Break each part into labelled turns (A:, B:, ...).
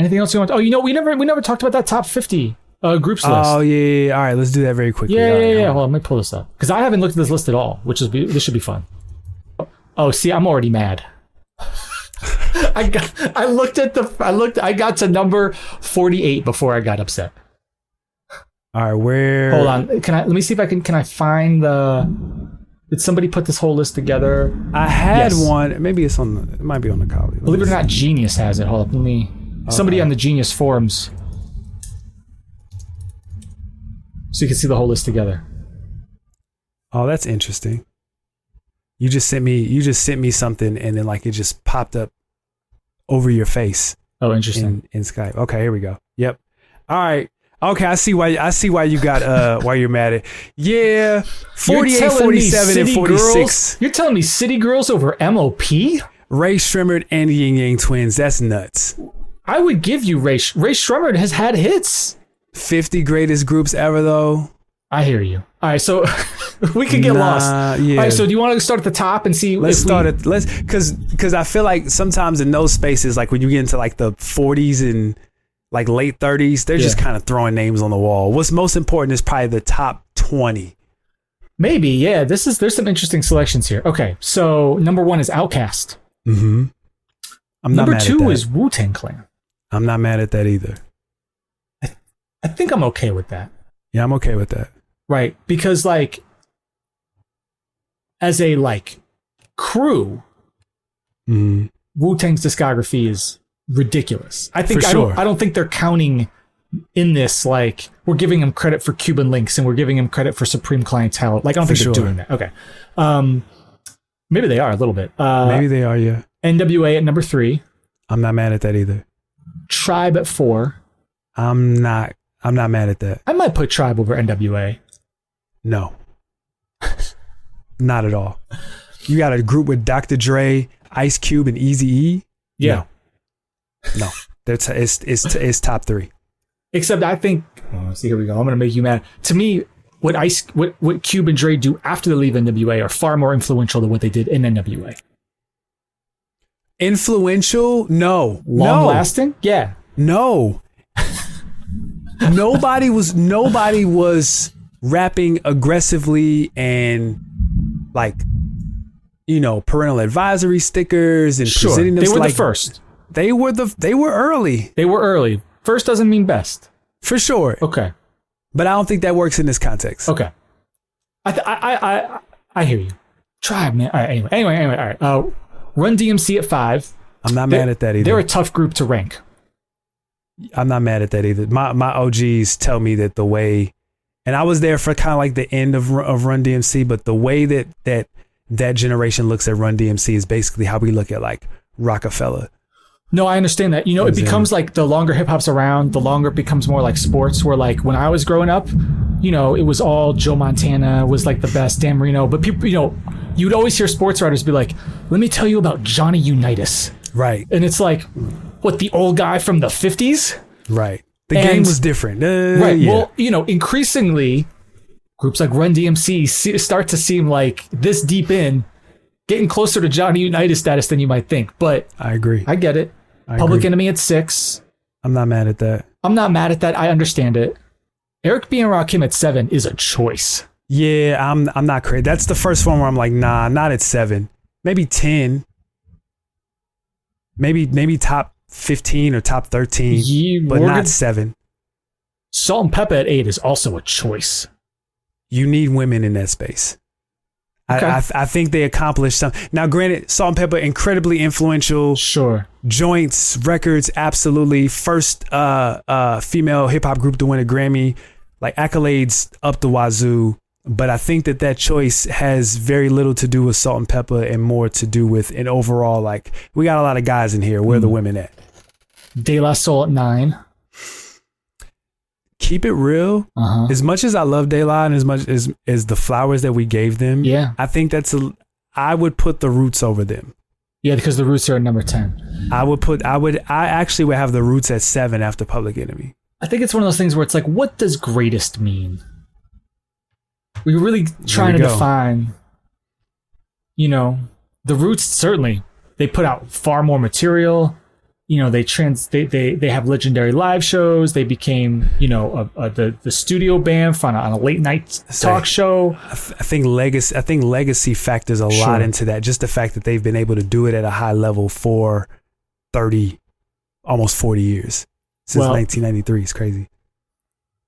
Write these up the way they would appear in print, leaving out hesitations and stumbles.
A: Anything else you want? Oh, we never talked about that top 50 groups list.
B: Oh yeah. All right, let's do that very quickly.
A: Yeah. Hold on, let me pull this up because I haven't looked at this list at all. This should be fun. Oh, see, I'm already mad. I got to number 48 before I got upset.
B: All right, where?
A: Hold on. Let me see if can I find did somebody put this whole list together?
B: I had one. Maybe it might be on the college.
A: Believe it or not, Genius has it. Hold up. Somebody on the Genius forums. So you can see the whole list together.
B: Oh, that's interesting. You just sent me something and then like it just popped up over your face.
A: Oh, interesting.
B: In Skype. Okay, here we go. Yep. All right. Okay, I see why you got why you're mad at. Yeah. 48, 47, and 46.
A: Girls, you're telling me City Girls over MOP?
B: Ray Shremmerd and the Ying Yang Twins. That's nuts.
A: I would give you Ray Shremmerd has had hits.
B: 50 greatest groups ever though.
A: I hear you. All right, so we could get lost. Yeah. All right, so do you want to start at the top and see? Because
B: I feel like sometimes in those spaces, like when you get into like the 40s and like late 30s, they're just kind of throwing names on the wall. What's most important is probably the top 20.
A: Maybe, yeah. There's some interesting selections here. Okay, so number 1 is Outkast.
B: Mm-hmm.
A: Number 2 is Wu-Tang Clan.
B: I'm not mad at that either.
A: I think I'm okay with that.
B: Yeah, I'm okay with that.
A: Right, because like as a like crew, Wu-Tang's discography is ridiculous. I don't think they're counting in this like we're giving them credit for Cuban Links and we're giving them credit for Supreme Clientele. Like I don't think they're doing that. Okay. Maybe they are a little bit.
B: Maybe they are, yeah.
A: NWA at number 3.
B: I'm not mad at that either.
A: Tribe at 4.
B: I'm not mad at that.
A: I might put Tribe over NWA.
B: No. Not at all. You got a group with Dr. Dre, Ice Cube, and Eazy-E?
A: Yeah.
B: No. It's top 3.
A: Except I think, see, here we go. I'm going to make you mad. To me, what Cube and Dre do after they leave NWA are far more influential than what they did in NWA.
B: Influential? No.
A: Long lasting? Yeah.
B: No. Nobody was rapping aggressively and like, parental advisory stickers and presenting them.
A: They were
B: like,
A: the first.
B: They were early.
A: They were early. First doesn't mean best.
B: For sure.
A: Okay.
B: But I don't think that works in this context.
A: Okay. I hear you. Tribe, man. All right, anyway, all right. Run DMC at 5.
B: I'm not mad at that either.
A: They're a tough group to rank.
B: I'm not mad at that either. My OGs tell me that the way, and I was there for kind of like the end of Run DMC, but the way that generation looks at Run DMC is basically how we look at like Rockefeller.
A: No, I understand that. It becomes like the longer hip hop's around, the longer it becomes more like sports. Where like when I was growing up, it was all Joe Montana was like the best, Dan Marino. But people, you'd always hear sports writers be like, "Let me tell you about Johnny Unitas."
B: Right.
A: And it's like, what, the old guy from the 50s?
B: Right. The game was different.
A: Right.
B: Yeah.
A: Well, increasingly, groups like Run DMC start to seem like this deep in, getting closer to Johnny Unitas status than you might think. But
B: I agree.
A: I get it. Public Enemy at 6.
B: I'm not mad at that.
A: I understand it. Eric B. and Rakim at 7 is a choice.
B: Yeah, I'm not crazy. That's the first one where I'm like, nah, not at 7. Maybe 10. Maybe top 15 or top 13, but not 7.
A: Salt and Pepper at 8 is also a choice.
B: You need women in that space. Okay. I think they accomplished something. Now, granted, Salt and Pepper, incredibly influential.
A: Sure.
B: Joints, records, absolutely. First female hip hop group to win a Grammy. Like accolades up the wazoo. But I think that choice has very little to do with Salt and Pepper and more to do with an overall, like, we got a lot of guys in here. Where are the women at? De La Soul at 9. Keep it real. As much as I love De La and as much as the flowers that we gave them, I think I would put the Roots over them. Yeah, because the Roots are at number 10. I actually would have the Roots at 7 after Public Enemy. I think it's one of those things where it's like, what does greatest mean? We're really trying to define, the Roots, certainly, they put out far more material.
A: they have legendary live shows. They became, the studio band on a late night talk show.
B: I think legacy factors a lot into that. Just the fact that they've been able to do it at a high level for 30, almost 40 years since 1993. It's crazy.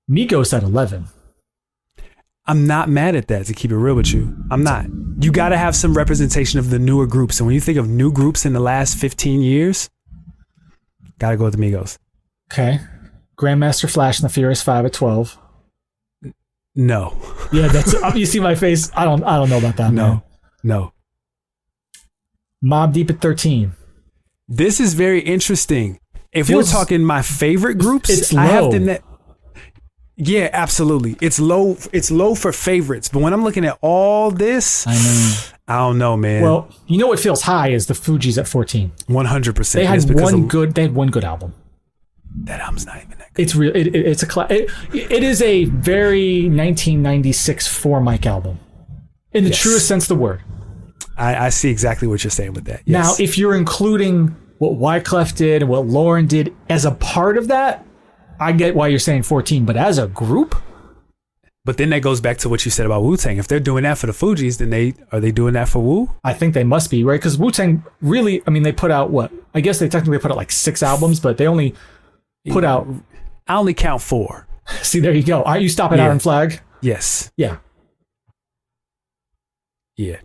A: Migos at 11.
B: I'm not mad at that, to keep it real with you. I'm not. You got to have some representation of the newer groups. And when you think of new groups in the last 15 years, got to go with the Migos.
A: Okay. Grandmaster Flash and the Furious 5 at 12.
B: No.
A: Yeah, that's you see my face. I don't know about that.
B: No.
A: Mobb Deep at 13.
B: This is very interesting. If we're talking my favorite groups,
A: it's low.
B: I have them. Yeah, absolutely. It's low. It's low for favorites. But when I'm looking at all this, I don't know, man.
A: Well, what feels high is the Fugees at 14.
B: 100%.
A: They had one good album.
B: That album's not even that good.
A: It's real. It is a very 1996 four mic album, in the truest sense of the word.
B: I see exactly what you're saying with that.
A: Yes. Now, if you're including what Wyclef did and what Lauren did as a part of that, I get why you're saying 14, but as a group?
B: But then that goes back to what you said about Wu-Tang. If they're doing that for the Fugees, then are they doing that for Wu?
A: I think they must be, right? Because Wu-Tang really, they put out what? I guess they technically put out like 6 albums, but they only put out...
B: I only count 4.
A: See, there you go. Aren't you stopping Iron Flag?
B: Yes.
A: Yeah.
B: Yeah.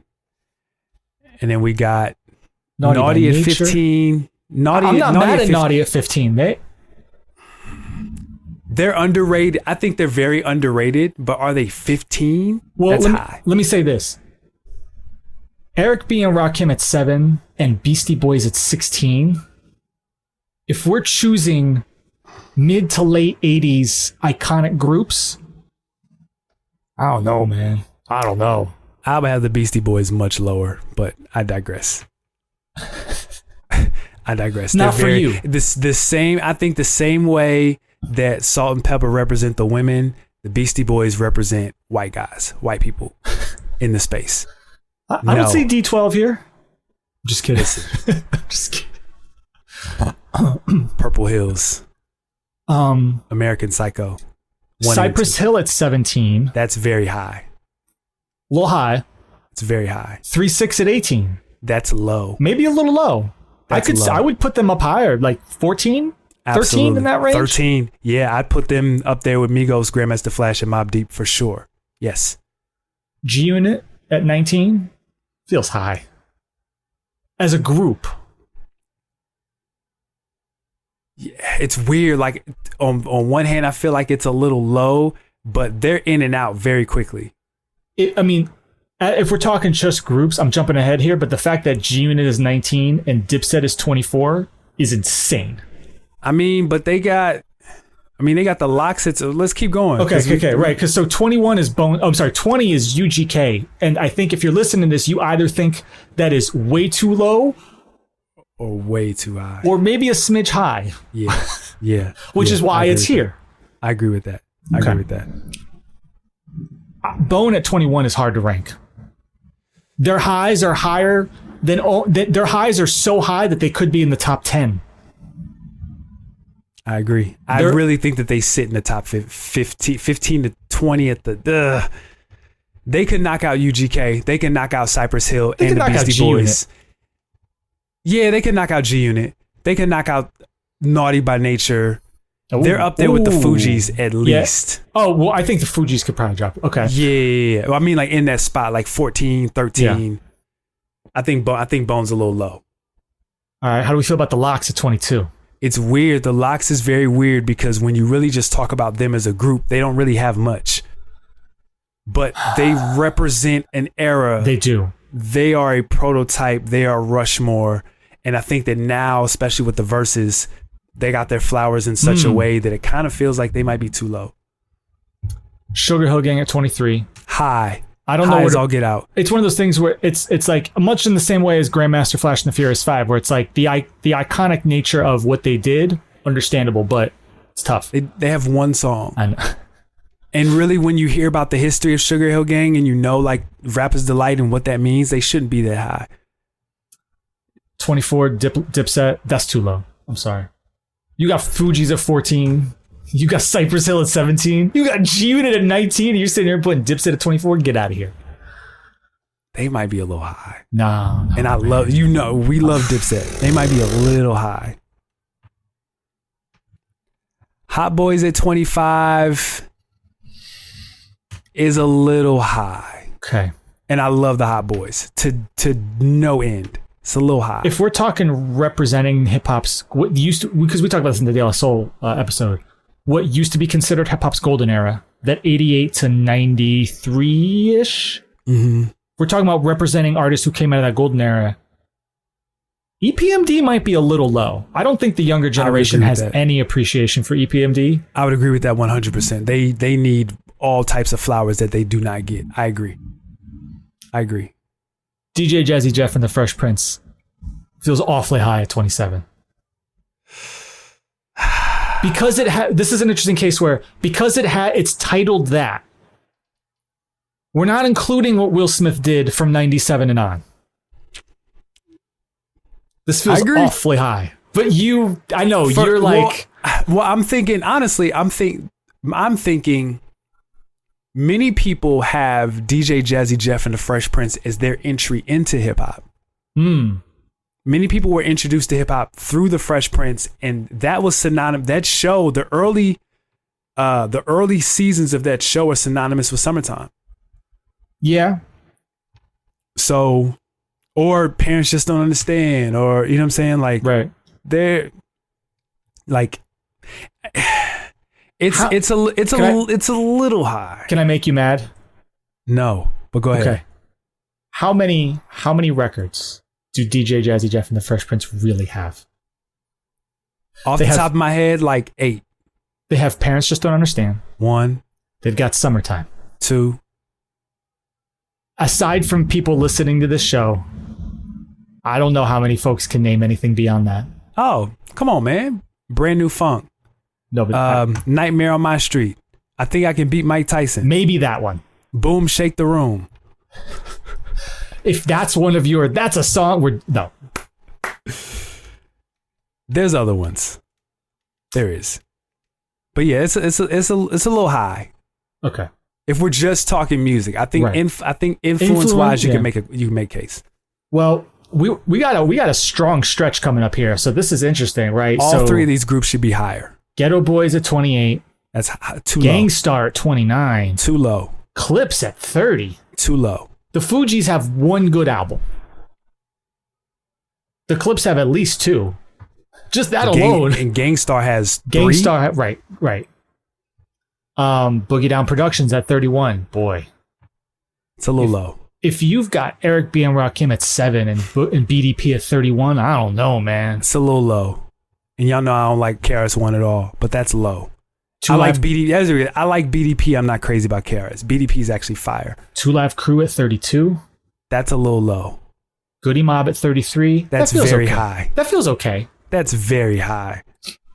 B: And then we got Naughty at 15.
A: I'm not mad at Naughty at 15.
B: They're underrated. I think they're very underrated, but are they 15?
A: Well,
B: that's high.
A: Let me say this. Eric B. and Rakim at 7 and Beastie Boys at 16. If we're choosing mid to late 80s iconic groups, I don't know, man. I don't know.
B: I would have the Beastie Boys much lower, but I digress.
A: Not for you.
B: I think the same way that Salt and Pepper represent the women, the Beastie Boys represent white guys, white people in the space.
A: I don't see D12 here. Just kidding. Just kidding.
B: Purple Hills. American Psycho.
A: Cypress Hill at 17.
B: That's very high.
A: A little high.
B: It's very high.
A: 3-6 at 18.
B: That's low.
A: Maybe a little low. I would put them up higher, like 14,
B: Absolutely.
A: 13 in that range.
B: 13. Yeah, I'd put them up there with Migos, Grandmaster Flash, and Mobb Deep for sure. Yes.
A: G Unit at 19 feels high. As a group.
B: Yeah, it's weird. Like on one hand, I feel like it's a little low, but they're in and out very quickly.
A: If we're talking just groups, I'm jumping ahead here, but the fact that G Unit is 19 and Dipset is 24 is insane.
B: But they got the Locks. Let's keep going.
A: Okay, right. Because so 21 is 20 is UGK. And I think if you're listening to this, you either think that is way too low
B: or way too high.
A: Or maybe a smidge high.
B: Yeah. Yeah.
A: Which is why it's here.
B: I agree with that. I agree with that.
A: Bone at 21 is hard to rank. Their highs are higher than their highs are so high that they could be in the top 10.
B: I agree. I really think that they sit in the top 15 to 20 at the. They could knock out UGK. They can knock out Cypress Hill and the Beastie Boys. Yeah, they can knock out G Unit. They can knock out Naughty by Nature. Ooh. They're up there with the Fugees at least.
A: Oh, well, I think the Fugees could probably drop it. Okay.
B: Yeah. Well, like in that spot, like 14, 13. Yeah. I think Bone's a little low.
A: All right. How do we feel about the Locks at 22?
B: It's weird. The Locks is very weird because when you really just talk about them as a group, they don't really have much. But they represent an era.
A: They do.
B: They are a prototype. They are Rushmore. And I think that now, especially with the verses, they got their flowers in such a way that it kind of feels like they might be too low.
A: Sugar Hill Gang at 23.
B: High.
A: I don't know
B: where I'll get out.
A: It's one of those things where it's like much in the same way as Grandmaster Flash and the Furious 5, where it's like the iconic nature of what they did, understandable, but it's tough.
B: They have one song.
A: I know.
B: And really, when you hear about the history of Sugar Hill Gang and you know like Rapper's Delight and what that means, they shouldn't be that high.
A: 24 Dipset, that's too low. I'm sorry. You got Fugees at 14. You got Cypress Hill at 17. You got G-Unit at 19. And you're sitting here putting Dipset at 24. Get out of here.
B: They might be a little high.
A: No.
B: And I love, we love Dipset. They might be a little high. Hot Boys at 25 is a little high.
A: Okay.
B: And I love the Hot Boys to no end. It's a little high.
A: If we're talking representing hip hop's, what used to, because we talked about this in the De La Soul episode, what used to be considered hip hop's golden era, that 88 to 93 ish.
B: Mm-hmm.
A: We're talking about representing artists who came out of that golden era. EPMD might be a little low. I don't think the younger generation has any appreciation for EPMD.
B: I would agree with that 100%. They need all types of flowers that they do not get. I agree.
A: DJ Jazzy Jeff and the Fresh Prince feels awfully high at 27. Because this is an interesting case where because it's titled that, we're not including what Will Smith did from 97 and on. This feels awfully high. But I know you're like...
B: Well, I'm thinking, honestly, I'm thinking many people have DJ Jazzy Jeff and the Fresh Prince as their entry into hip hop. Many people were introduced to hip hop through the Fresh Prince, and that was synonymous. That show, the early seasons of that show are synonymous with summertime.
A: Yeah.
B: So, or parents just don't understand, or you know what I'm saying? Like,
A: right.
B: They're like, it's a little high.
A: Can I make you mad?
B: No, but go ahead.
A: Okay. How many records do DJ Jazzy Jeff and the Fresh Prince really have?
B: Off the top of my head, like 8.
A: They have Parents Just Don't Understand.
B: 1.
A: They've got Summertime.
B: 2.
A: Aside from people listening to this show, I don't know how many folks can name anything beyond that.
B: Oh, come on, man. Brand New Funk.
A: No, but
B: Nightmare on My Street. I Think I Can Beat Mike Tyson.
A: Maybe that one.
B: Boom, Shake the Room.
A: If that's one of that's a song no.
B: There's other ones. There is. But yeah, it's a little high.
A: Okay.
B: If we're just talking music, I think influence wise you can make case.
A: Well, we got a strong stretch coming up here, so this is interesting, right?
B: All 3 of these groups should be higher.
A: Ghetto Boys at 28.
B: That's too
A: low.
B: Gangstar
A: at 29.
B: Too low.
A: Clips at 30.
B: Too low.
A: The Fugees have one good album. The Clips have at least 2. Just that alone.
B: And Gangstar has 3?
A: Right. Boogie Down Productions at 31. Boy.
B: It's a little low.
A: If you've got Eric B. and Rakim at 7 and BDP at 31, I don't know, man.
B: It's a little low. And y'all know I don't like KRS-One at all, but that's low. I like BDP. I'm not crazy about KRS. BDP is actually fire.
A: 2 Live Crew at 32.
B: That's a little low.
A: Goody Mob at 33.
B: That's very high.
A: That feels okay.
B: That's very high.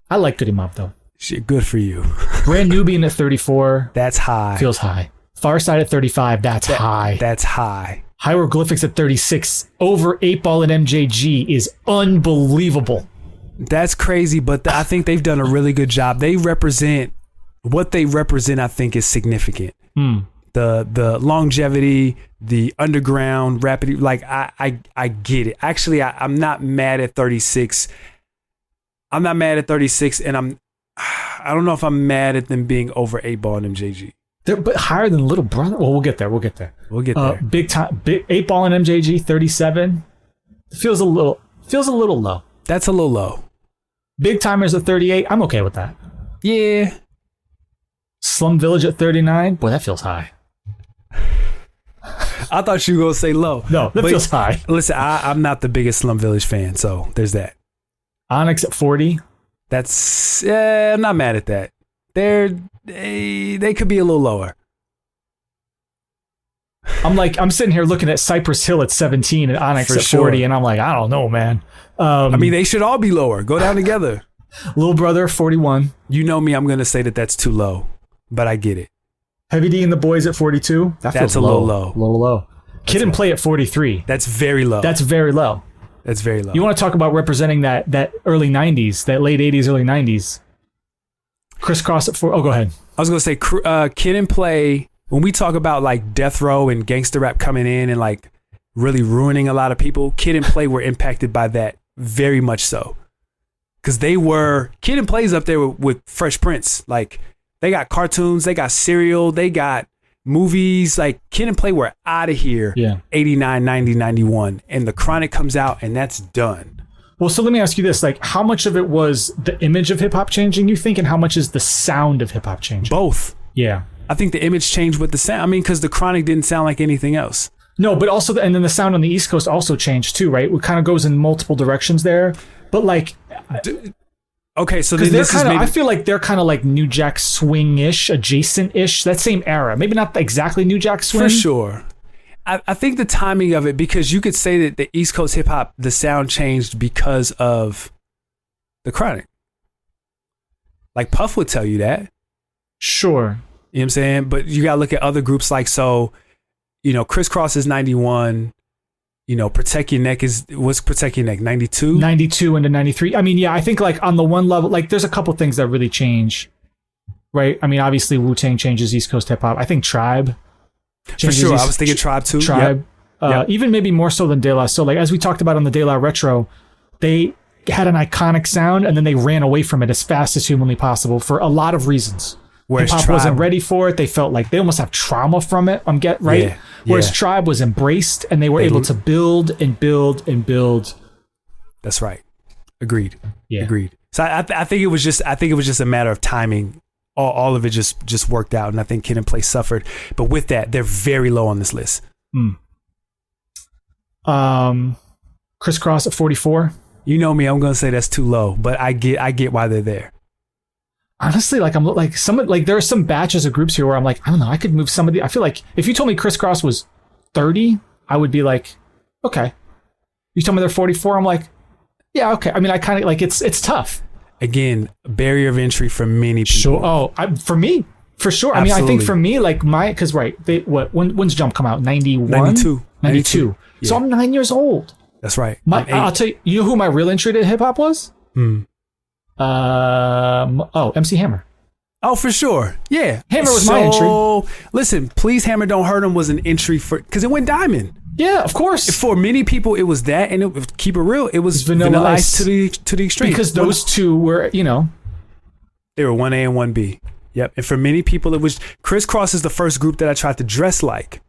A: I like Goody Mob though.
B: Shit, good for you.
A: Brand Nubian at 34.
B: That's high.
A: Feels high. Farside at 35. That's high.
B: That's high.
A: Hieroglyphics at 36. Over 8 Ball and MJG is unbelievable.
B: That's crazy, but I think they've done a really good job. They represent what they represent. I think is significant. The longevity, the underground rapid. Like I get it. Actually, I'm not mad at 36. I'm not mad at 36, and I don't know if I'm mad at them being over 8 Ball and MJG.
A: They're but higher than Little Brother. Well, we'll get there. We'll get there. Big time. 8 Ball and MJG 37. Feels a little low.
B: That's a little low.
A: Big Timers at 38. I'm okay with that.
B: Yeah.
A: Slum Village at 39. Boy, that feels high.
B: I thought you were going to say low.
A: No, that feels high.
B: Listen, I'm not the biggest Slum Village fan, so there's that.
A: Onyx at 40.
B: That's I'm not mad at that. They could be a little lower.
A: I'm sitting here looking at Cypress Hill at 17 and Onyx at 40, and I'm like, I don't know, man.
B: I mean, they should all be lower. Go down together.
A: Little Brother 41.
B: You know me, I'm going to say that's too low, but I get it.
A: Heavy D and the Boys at 42.
B: That's a little low.
A: A little low. Kid and Play at 43.
B: That's very low.
A: That's very low.
B: That's very low.
A: You want to talk about representing that early 90s, that late 80s, early 90s. Crisscross at 4. Oh, go ahead.
B: I was going to say Kid and Play, when we talk about like death row and gangster rap coming in and like really ruining a lot of people, Kid and Play were impacted by that very much so. Because Kid and Play's up there with Fresh Prince. Like, they got cartoons, they got cereal, they got movies. Like, Kid and Play were out of here.
A: Yeah.
B: 89, 90, 91. And The Chronic comes out and that's done.
A: Well, so let me ask you this. Like, how much of it was the image of hip-hop changing, you think, and how much is the sound of hip-hop changing?
B: Both.
A: Yeah.
B: I think the image changed with the sound. I mean, because The Chronic didn't sound like anything else.
A: No, but also, and then the sound on the East Coast also changed too, right? It kind of goes in multiple directions there. But like...
B: Okay, so then this is maybe...
A: I feel like they're kind of like New Jack Swing-ish, adjacent-ish, that same era. Maybe not exactly New Jack Swing.
B: For sure. I think the timing of it, because you could say that the East Coast hip-hop, the sound changed because of The Chronic. Like, Puff would tell you that.
A: Sure.
B: You know what I'm saying? But you got to look at other groups like, so, you know, Crisscross is 91. You know, Protect Your Neck what's Protect Your Neck, 92?
A: 92 into 93. I mean, yeah, I think like on the one level, like there's a couple things that really change, right? I mean, obviously Wu-Tang changes East Coast hip hop. I think Tribe changes.
B: For sure, I was thinking Tribe too.
A: Tribe, even maybe more so than De La. So like, as we talked about on the De La Retro, they had an iconic sound and then they ran away from it as fast as humanly possible for a lot of reasons. Whereas hip-hop wasn't ready for it. They felt like they almost have trauma from it. Right? Yeah, whereas Tribe was embraced and they were able to build and build and build.
B: That's right. Agreed.
A: Yeah.
B: Agreed. So I think it was just a matter of timing. All of it just worked out, and I think Kid and Play suffered. But with that, they're very low on this list.
A: Crisscross at 44.
B: You know me, I'm gonna say that's too low, but I get why they're there.
A: Honestly, like I'm like there are some batches of groups here where I'm like, I don't know, I could move some of the. I feel like if you told me Crisscross was 30, I would be like, okay. You told me they're 44, I'm like, yeah, okay. I mean, I kind of like it's tough.
B: Again, barrier of entry for many people.
A: Sure. For me, for sure. Absolutely. I mean, I think for me, like because when's Jump come out? 91? 92. Yeah. So I'm 9 years old.
B: That's right.
A: I'll tell you. You know who my real entry to hip hop was? MC Hammer.
B: Oh, for sure. Yeah.
A: Hammer was my entry.
B: Listen, Please Hammer Don't Hurt Him was an entry because it went diamond.
A: Yeah, of course.
B: For many people, it was that, and keep it real, it was Vanilla Ice to the extreme.
A: Because those two were, they
B: were 1A and 1B. Yep. And for many people, it was Crisscross is the first group that I tried to dress like.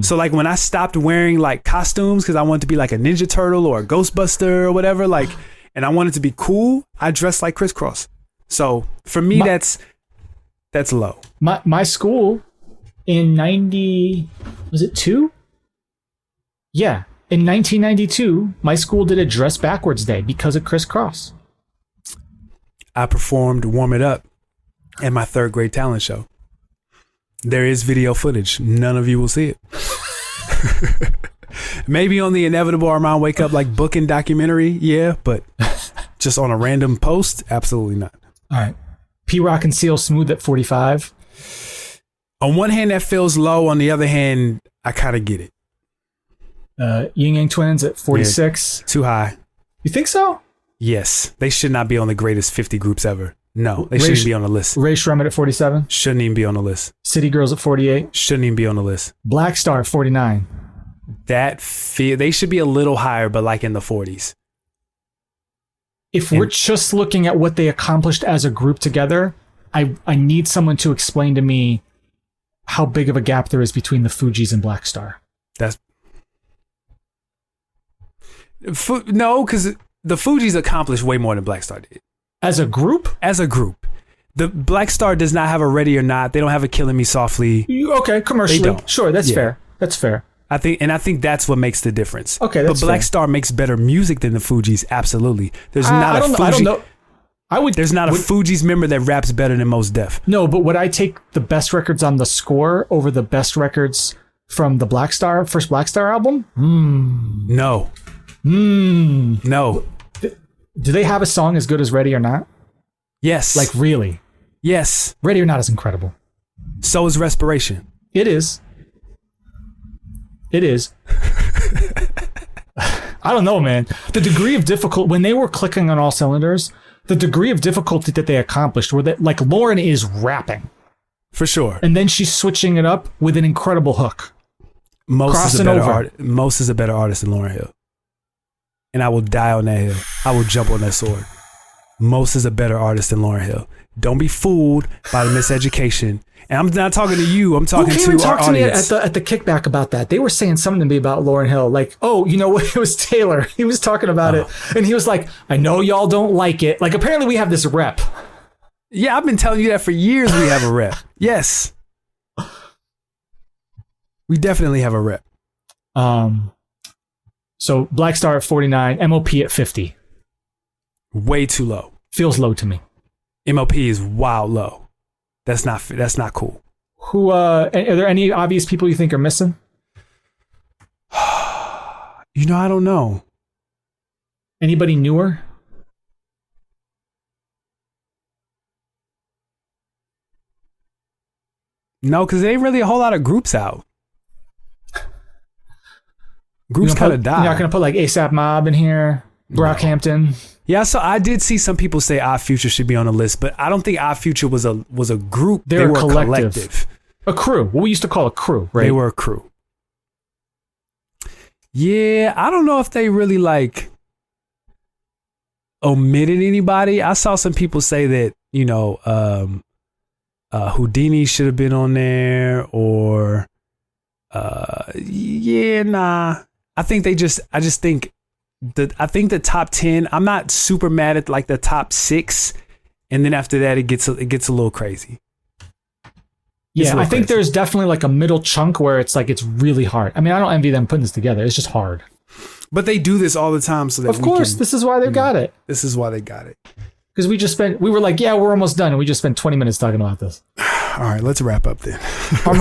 B: So like when I stopped wearing like costumes because I wanted to be like a Ninja Turtle or a Ghostbuster or whatever, like, and I wanted to be cool, I dressed like Crisscross. So for me, that's low.
A: My school in 90, was it 2? Yeah. In 1992, my school did a dress backwards day because of Crisscross.
B: I performed Warm It Up at my 3rd grade talent show. There is video footage. None of you will see it. Maybe on the Inevitable Armand Wake Up like booking documentary, yeah, but just on a random post, absolutely not.
A: All right. P-Rock and Seal Smooth at 45.
B: On one hand, that feels low. On the other hand, I kind of get it.
A: Yin Yang Twins at 46.
B: Yeah, too high.
A: You think so?
B: Yes. They should not be on the greatest 50 groups ever. No, they shouldn't be on the list.
A: Ray Shremmett at 47.
B: Shouldn't even be on the list.
A: City Girls at 48.
B: Shouldn't even be on the list.
A: Black Star at 49.
B: They should be a little higher, but like in the 40s.
A: If we're just looking at what they accomplished as a group together, I need someone to explain to me how big of a gap there is between the Fugees and Black Star.
B: No, because the Fugees accomplished way more than Black Star did.
A: As a group?
B: As a group. The Black Star does not have a Ready or Not. They don't have a Killing Me Softly.
A: Okay, commercially. They don't. Sure, that's fair. That's fair.
B: I think that's what makes the difference.
A: Okay, that's
B: But Black Star makes better music than the Fugees, absolutely. There's not a Fugees. I don't know. There's not a Fugees member that raps better than Mos Def.
A: No, but would I take the best records on the score over the best records from the first Black Star album?
B: No. No.
A: Do they have a song as good as Ready or Not?
B: Yes.
A: Like really?
B: Yes.
A: Ready or Not is incredible.
B: So is Respiration. It
A: is. I don't know, man. The degree of difficulty when they were clicking on all cylinders, the degree of difficulty that they accomplished were that like Lauren is rapping.
B: For sure.
A: And then she's switching it up with an incredible hook.
B: Most is a better artist than Lauryn Hill. And I will die on that hill. I will jump on that sword. Most is a better artist than Lauryn Hill. Don't be fooled by the miseducation. And I'm not talking to you. I'm talking to our audience. Who came and talked to me
A: at the kickback about that? They were saying something to me about Lauryn Hill. Like, oh, you know what? It was Taylor. He was talking about it. And he was like, I know y'all don't like it. Like, apparently we have this rep.
B: Yeah, I've been telling you that for years we have a rep. Yes. We definitely have a rep.
A: So Black Star at 49, MOP at 50.
B: Way too low.
A: Feels low to me.
B: MOP is wild low. That's not cool.
A: Who are there any obvious people you think are missing?
B: I don't know.
A: Anybody newer?
B: No, because there ain't really a whole lot of groups out. Groups kind of die.
A: You're not going to put like ASAP Mob in here? Brockhampton?
B: Yeah, so I did see some people say Odd Future should be on the list, but I don't think Odd Future was a group. They were a collective. A
A: crew. What we used to call a crew, right?
B: They were a crew. Yeah, I don't know if they really like omitted anybody. I saw some people say that, Houdini should have been on there, or I think the top 10, I'm not super mad at like the top 6, and then after that it gets a little crazy.
A: Yeah, I think there's definitely like a middle chunk where it's like it's really hard. I mean, I don't envy them putting this together. It's just hard.
B: But they do this all the time, so that
A: of course, this is why they got it.
B: This is why they got it.
A: Because we were like, yeah, we're almost done, and we just spent 20 minutes talking about this.
B: All right, let's wrap up then.
A: Armani.